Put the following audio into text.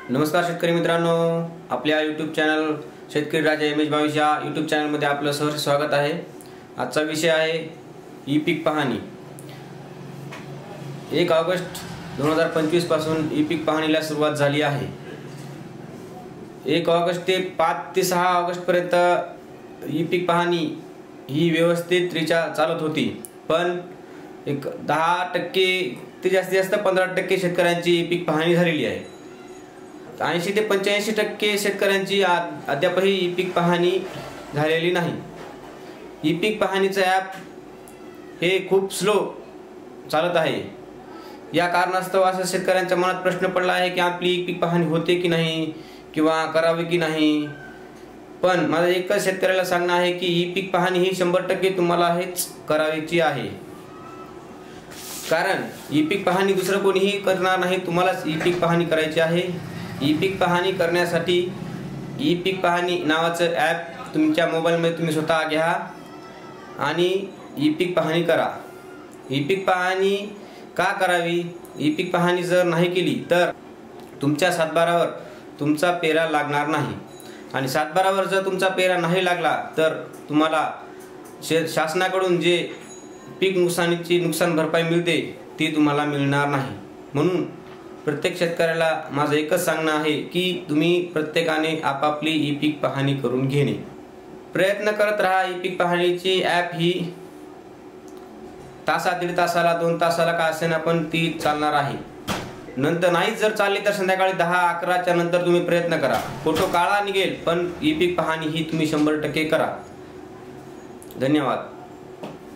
नमस्कार शेतकरी मित्रांनो, आपल्या YouTube चॅनल शेतकरी राजा MH22 या YouTube चॅनलमध्ये आपलं सहर्ष स्वागत आहे। आजचा विषय आहे ई पीक पाहणी। 1 ऑगस्ट 2025 पासून ई पीक पाहणीला सुरुवात झाली आहे। 1 ऑगस्ट ते 5 ते 6 ऑगस्ट पर्यंत ई पीक पाहणी ही व्यवस्थितरित्या चालत होती, पण एक 10% ते जास्तीत जास्त 15% शेतकऱ्यांची ई पीक पाहणी झालेली आहे। 80 ते 85% शेतकऱ्यांची अद्यापही ई पीक पाहणी झालेली नाही। ई पीक पाहणीचं ॲप हे खूप स्लो चालत आहे। या कारणास्तव असं शेतकऱ्यांच्या मनात प्रश्न पडला आहे की आपली ई पीक पाहणी होते की नाही किंवा करावी की नाही। पण माझं एकच शेतकऱ्याला सांगणं आहे की ई पीक पाहणी ही 100% तुम्हाला हेच करायची आहे, कारण ई पीक पाहणी दुसरं कोणीही करणार नाही, तुम्हालाच ई पीक पाहणी करायची आहे। ई पीक पाहणी करण्यासाठी ई पीक पाहणी नावाचं ॲप तुमच्या मोबाईलमध्ये तुम्ही स्वतः घ्या आणि ई पीक पाहणी करा। ई पीक पाहणी का करावी? ई पीक पाहणी जर नाही केली तर तुमच्या सातबारावर तुमचा पेरा लागणार नाही, आणि सातबारावर जर तुमचा पेरा नाही लागला तर तुम्हाला शासनाकडून जे पीक नुकसानीची नुकसान भरपाई मिळते ती तुम्हाला मिळणार नाही। म्हणून प्रत्येक शेतकऱ्याला माझं एकच सांगणं आहे की तुम्ही प्रत्येकाने आपापली ई पीक पाहणी करून घेणे प्रयत्न करत राहा। ई पीक पाहणीची ॲप ही तासा दीड तासाला 2 तासाला का असेना पण ती चालणार आहे। नंतर नाही जर चालली तर संध्याकाळी 10-11च्या नंतर तुम्ही प्रयत्न करा। फोटो काळा निघेल पण ई पीक पाहणी ही तुम्ही 100% करा। धन्यवाद।